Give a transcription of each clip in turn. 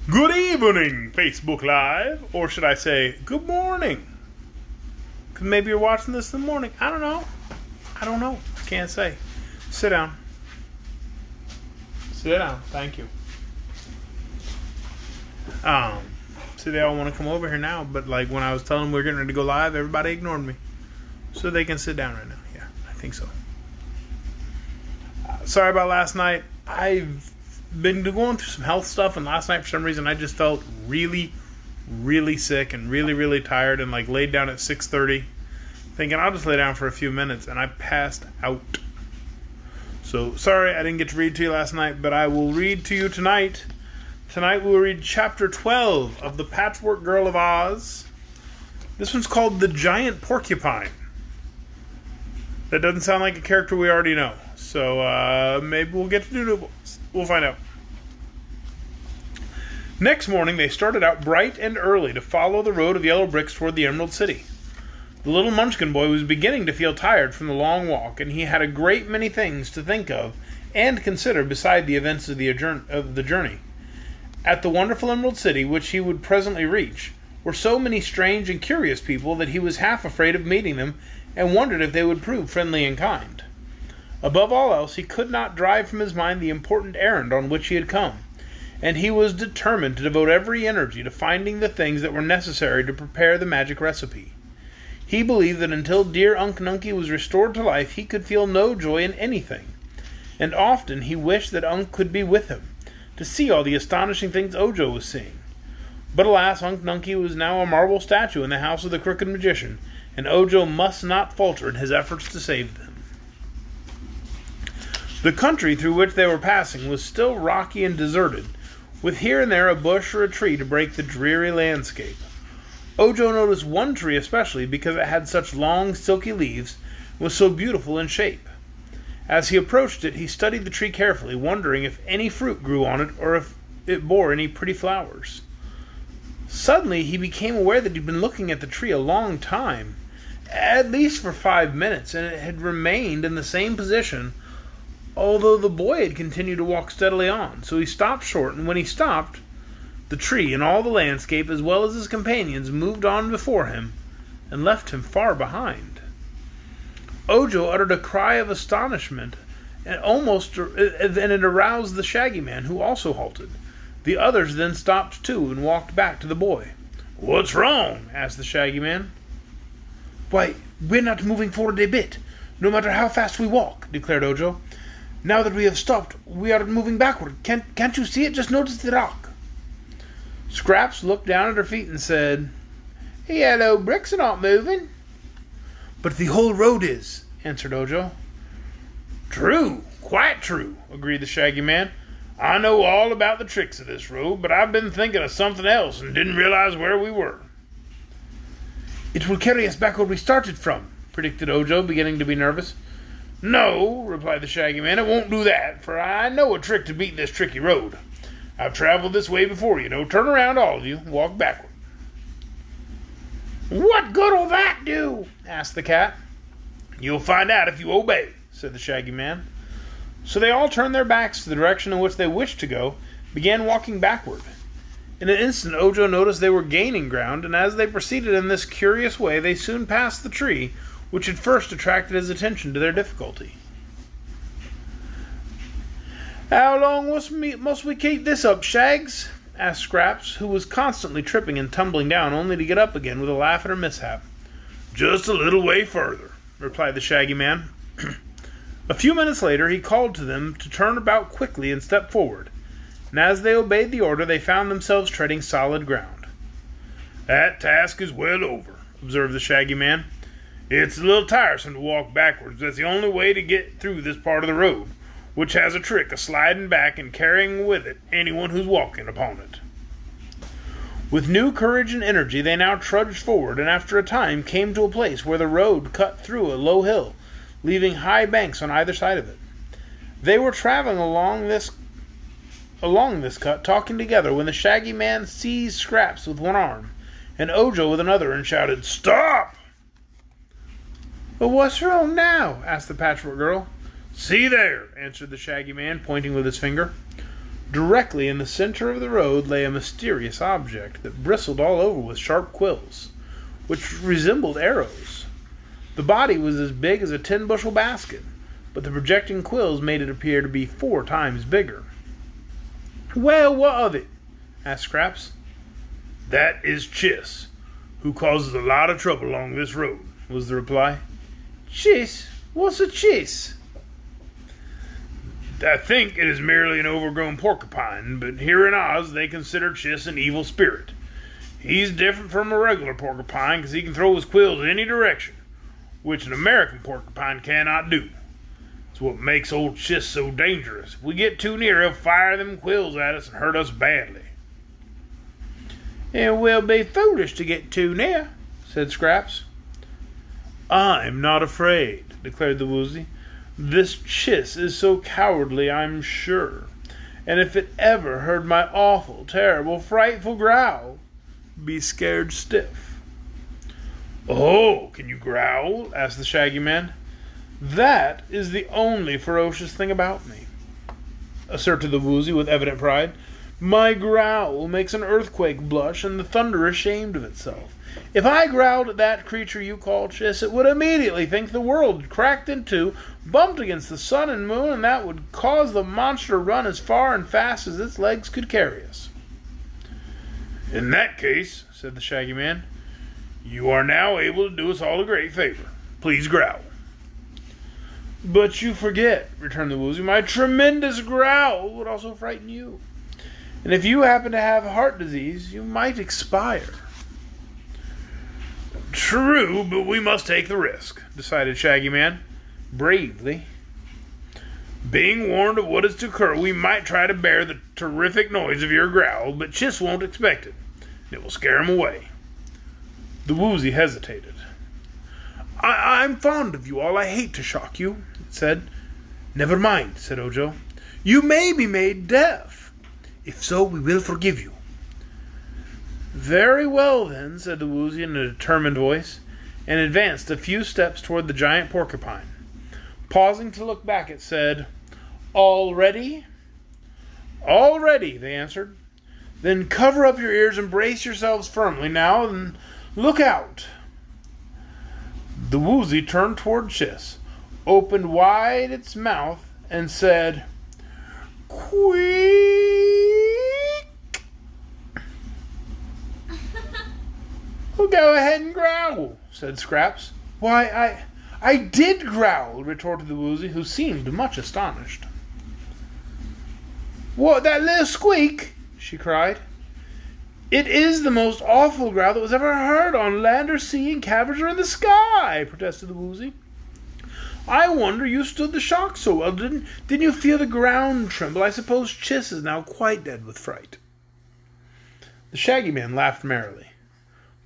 Good evening, Facebook Live. Or should I say, good morning? Because maybe you're watching this in the morning. I don't know. I can't say. Sit down. Thank you. See, they all want to come over here now, but like when I was telling them we were getting ready to go live, everybody ignored me. So they can sit down right now. Yeah, I think so. Sorry about last night. I've been going through some health stuff, and last night for some reason I just felt really, really sick and really, really tired, and like laid down at 6:30 thinking I'll just lay down for a few minutes, and I passed out. So sorry I didn't get to read to you last night, but I will read to you tonight. Tonight we will read chapter 12 of the Patchwork Girl of Oz. This one's called The Giant Porcupine. That doesn't sound like a character we already know, so maybe we'll get to do it. We'll find out. Next morning, they started out bright and early to follow the road of yellow bricks toward the Emerald City. The little Munchkin boy was beginning to feel tired from the long walk, and he had a great many things to think of and consider beside the events of the journey. At the wonderful Emerald City, which he would presently reach, were so many strange and curious people that he was half afraid of meeting them and wondered if they would prove friendly and kind. Above all else, he could not drive from his mind the important errand on which he had come, and he was determined to devote every energy to finding the things that were necessary to prepare the magic recipe. He believed that until dear Unc Nunkie was restored to life, he could feel no joy in anything, and often he wished that Unc could be with him, to see all the astonishing things Ojo was seeing. But alas, Unc Nunkie was now a marble statue in the house of the Crooked Magician, and Ojo must not falter in his efforts to save them. The country through which they were passing was still rocky and deserted, with here and there a bush or a tree to break the dreary landscape. Ojo noticed one tree especially because it had such long, silky leaves and was so beautiful in shape. As he approached it, he studied the tree carefully, wondering if any fruit grew on it or if it bore any pretty flowers. Suddenly, he became aware that he'd been looking at the tree a long time, at least for 5 minutes, and it had remained in the same position, although the boy had continued to walk steadily on. So he stopped short, and when he stopped, the tree and all the landscape, as well as his companions, moved on before him and left him far behind. Ojo uttered a cry of astonishment, and it aroused the Shaggy Man, who also halted. The others then stopped too and walked back to the boy. "What's wrong?" asked the Shaggy Man. "Why, we're not moving forward a bit, no matter how fast we walk," declared Ojo. "Now that we have stopped, we are moving backward. Can't you see it? Just notice the rock." Scraps looked down at her feet and said, "Yellow bricks are not moving." "But the whole road is," answered Ojo. "True, quite true," agreed the Shaggy Man. "I know all about the tricks of this road, but I've been thinking of something else and didn't realize where we were." "It will carry us back where we started from," predicted Ojo, beginning to be nervous. "No," replied the Shaggy Man, "it won't do that, for I know a trick to beat this tricky road. I've traveled this way before, you know. Turn around, all of you, and walk backward." "What good'll that do?" asked the cat. "You'll find out if you obey," said the Shaggy Man. So they all turned their backs to the direction in which they wished to go, began walking backward. In an instant, Ojo noticed they were gaining ground, and as they proceeded in this curious way, they soon passed the tree, which had first attracted his attention to their difficulty. "How long must we keep this up, Shags?" asked Scraps, who was constantly tripping and tumbling down, only to get up again with a laugh at her mishap. "Just a little way further," replied the Shaggy Man. A few minutes later, he called to them to turn about quickly and step forward, and as they obeyed the order, they found themselves treading solid ground. "That task is well over," observed the Shaggy Man. "It's a little tiresome to walk backwards, but that's the only way to get through this part of the road, which has a trick of sliding back and carrying with it anyone who's walking upon it." With new courage and energy, they now trudged forward, and after a time came to a place where the road cut through a low hill, leaving high banks on either side of it. They were traveling along this cut, talking together, when the Shaggy Man seized Scraps with one arm, and Ojo with another, and shouted, "Stop!" "But what's wrong now?" asked the Patchwork Girl. "See there," answered the Shaggy Man, pointing with his finger. Directly in the center of the road lay a mysterious object that bristled all over with sharp quills, which resembled arrows. The body was as big as a 10-bushel basket, but the projecting quills made it appear to be 4 times bigger. "Well, what of it?" asked Scraps. "That is Chiss, who causes a lot of trouble along this road," was the reply. "Chiss? What's a chiss?" "I think it is merely an overgrown porcupine, but here in Oz they consider Chiss an evil spirit. He's different from a regular porcupine because he can throw his quills in any direction, which an American porcupine cannot do. It's what makes old Chiss so dangerous. If we get too near, he'll fire them quills at us and hurt us badly." "It will be foolish to get too near," said Scraps. "I'm not afraid," declared the Woozy. "This Chiss is so cowardly, I'm sure. And if it ever heard my awful, terrible, frightful growl, be scared stiff." "Oh, can you growl?" asked the Shaggy Man. "That is the only ferocious thing about me," asserted the Woozy with evident pride. "My growl makes an earthquake blush and the thunder ashamed of itself. If I growled at that creature you call Chiss, it would immediately think the world cracked in two, bumped against the sun and moon, and that would cause the monster to run as far and fast as its legs could carry us." "In that case," said the Shaggy Man, "you are now able to do us all a great favor. Please growl." "But you forget," returned the Woozy, "my tremendous growl would also frighten you. And if you happen to have heart disease, you might expire." "True, but we must take the risk," decided Shaggy Man, bravely. "Being warned of what is to occur, we might try to bear the terrific noise of your growl, but Chiss won't expect it. It will scare him away." The Woozy hesitated. I'm fond of you all. I hate to shock you," it said. "Never mind," said Ojo. "You may be made deaf. If so, we will forgive you." "Very well, then," said the Woozy in a determined voice, and advanced a few steps toward the giant porcupine. Pausing to look back, it said, "All ready?" "All ready," they answered. "Then cover up your ears and brace yourselves firmly now, and look out." The Woozy turned toward Chiss, opened wide its mouth, and said, "Queek!" "Well, go ahead and growl," said Scraps. "Why, I did growl," retorted the Woozy, who seemed much astonished. "What, that little squeak?" she cried. "It is the most awful growl that was ever heard on land or sea, in caverns or in the sky," protested the Woozy. "I wonder you stood the shock so well. Didn't you feel the ground tremble? I suppose Chiss is now quite dead with fright." The Shaggy Man laughed merrily.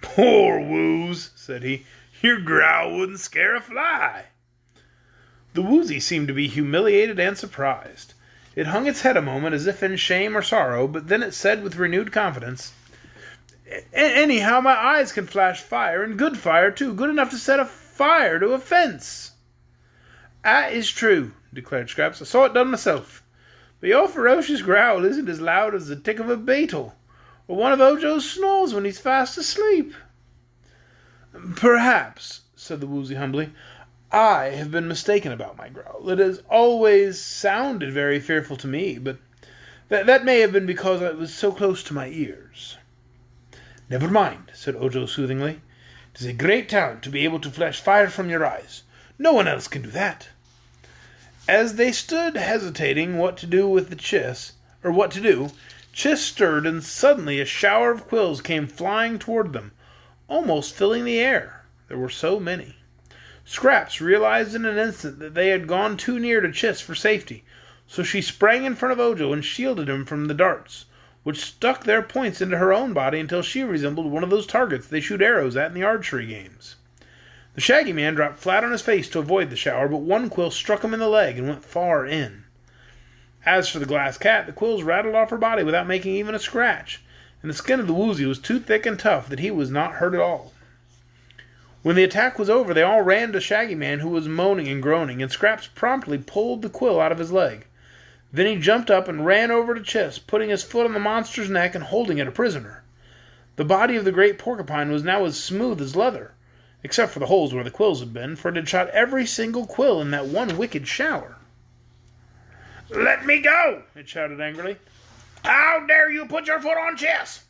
"Poor Woos," said he. "Your growl wouldn't scare a fly." The Woozy seemed to be humiliated and surprised. It hung its head a moment as if in shame or sorrow, but then it said with renewed confidence, "Anyhow, my eyes can flash fire, and good fire, too, good enough to set a fire to a fence." "That is true," declared Scraps. "I saw it done myself. But your ferocious growl isn't as loud as the tick of a beetle, or one of Ojo's snores when he's fast asleep." "Perhaps," said the Woozy humbly, "I have been mistaken about my growl. It has always sounded very fearful to me, but that may have been because it was so close to my ears." "Never mind," said Ojo soothingly. "It is a great talent to be able to flash fire from your eyes. No one else can do that." As they stood hesitating what to do, Chiss stirred, and suddenly a shower of quills came flying toward them, almost filling the air. There were so many. Scraps realized in an instant that they had gone too near to Chiss for safety, so she sprang in front of Ojo and shielded him from the darts, which stuck their points into her own body until she resembled one of those targets they shoot arrows at in the archery games. The Shaggy Man dropped flat on his face to avoid the shower, but one quill struck him in the leg and went far in. As for the Glass Cat, the quills rattled off her body without making even a scratch, and the skin of the Woozy was too thick and tough that he was not hurt at all. When the attack was over, they all ran to Shaggy Man, who was moaning and groaning, and Scraps promptly pulled the quill out of his leg. Then he jumped up and ran over to Chiss, putting his foot on the monster's neck and holding it a prisoner. The body of the great porcupine was now as smooth as leather, except for the holes where the quills had been, for it had shot every single quill in that one wicked shower. "Let me go!" it shouted angrily. "How dare you put your foot on Chiss?"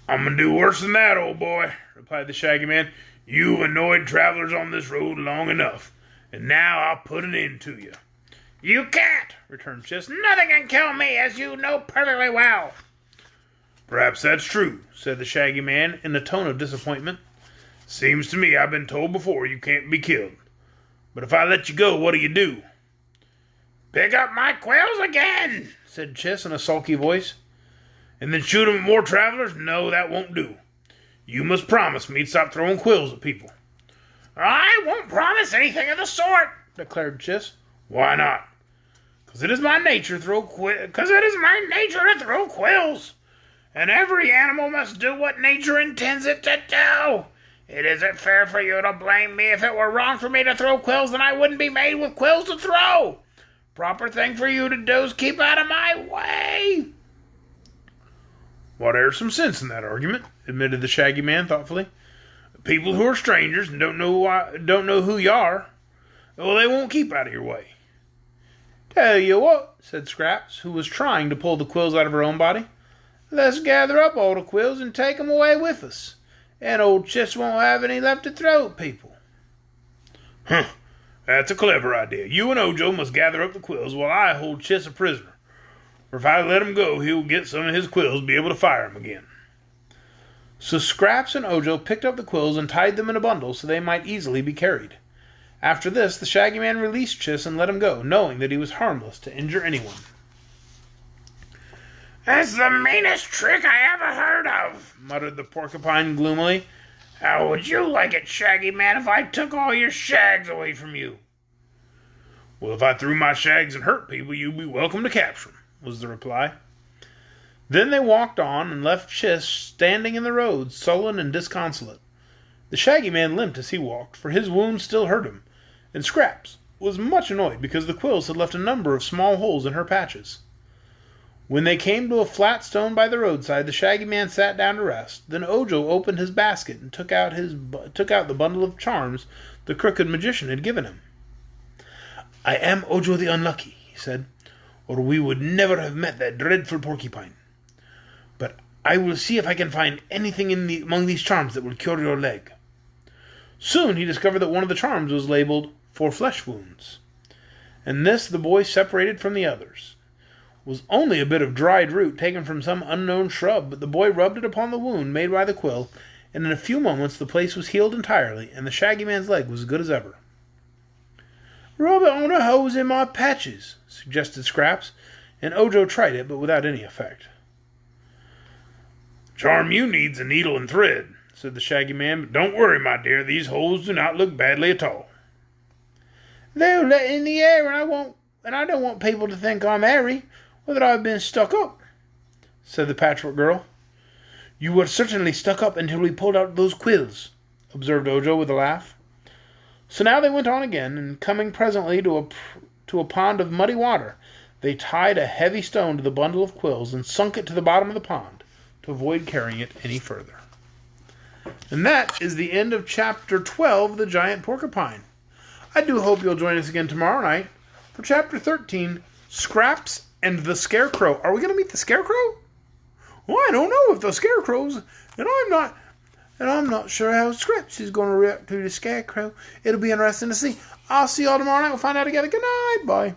"I'm going to do worse than that, old boy," replied the Shaggy Man. "You've annoyed travelers on this road long enough, and now I'll put an end to you." "You can't," returned Chiss. "Nothing can kill me, as you know perfectly well." "Perhaps that's true," said the Shaggy Man in a tone of disappointment. "Seems to me I've been told before you can't be killed. But if I let you go, what do? "Pick up my quills again," said Chiss in a sulky voice. "And then shoot 'em at more travelers? No, that won't do. You must promise me to stop throwing quills at people." "I won't promise anything of the sort," declared Chiss. "Why not?" "'Cause it is my nature to throw quills. And every animal must do what nature intends it to do. It isn't fair for you to blame me. If it were wrong for me to throw quills, then I wouldn't be made with quills to throw. Proper thing for you to do is keep out of my way." "Well, there's some sense in that argument," admitted the Shaggy Man thoughtfully. "People who are strangers and don't know who you are, well, they won't keep out of your way." "Tell you what," said Scraps, who was trying to pull the quills out of her own body. "Let's gather up all the quills and take 'em away with us, and old Chiss won't have any left to throw at people." "Huh, that's a clever idea. You and Ojo must gather up the quills while I hold Chiss a prisoner. For if I let him go, he'll get some of his quills and be able to fire 'em again." So Scraps and Ojo picked up the quills and tied them in a bundle so they might easily be carried. After this, the Shaggy Man released Chiss and let him go, knowing that he was harmless to injure anyone. "That's the meanest trick I ever heard of," muttered the Porcupine gloomily. "How would you like it, Shaggy Man, if I took all your shags away from you?" "Well, if I threw my shags and hurt people, you'd be welcome to capture 'em," was the reply. Then they walked on and left Chiss standing in the road, sullen and disconsolate. The Shaggy Man limped as he walked, for his wounds still hurt him, and Scraps was much annoyed because the quills had left a number of small holes in her patches. When they came to a flat stone by the roadside, the Shaggy Man sat down to rest. Then Ojo opened his basket and took out the bundle of charms the crooked magician had given him. "I am Ojo the Unlucky," he said, "or we would never have met that dreadful porcupine. But I will see if I can find anything among these charms that will cure your leg." Soon he discovered that one of the charms was labeled "for flesh wounds," and this the boy separated from the others. It was only a bit of dried root taken from some unknown shrub, but the boy rubbed it upon the wound made by the quill, and in a few moments the place was healed entirely, and the Shaggy Man's leg was as good as ever. "Rub it on the holes in my patches," suggested Scraps, and Ojo tried it, but without any effect. "Charm you needs a needle and thread," said the Shaggy Man, "but don't worry, my dear, these holes do not look badly at all." "They'll let in the air, and I don't want people to think I'm airy, or that I've been stuck up," said the Patchwork Girl. "You were certainly stuck up until we pulled out those quills," observed Ojo with a laugh. So now they went on again, and coming presently to a pond of muddy water, they tied a heavy stone to the bundle of quills and sunk it to the bottom of the pond to avoid carrying it any further. And that is the end of Chapter 12 of The Giant Porcupine. I do hope you'll join us again tomorrow night for Chapter 13, Scraps and the Scarecrow. Are we going to meet the Scarecrow? Well, I don't know if the Scarecrow's, and I'm not sure how Scraps is going to react to the Scarecrow. It'll be interesting to see. I'll see y'all tomorrow night. We'll find out together. Good night. Bye.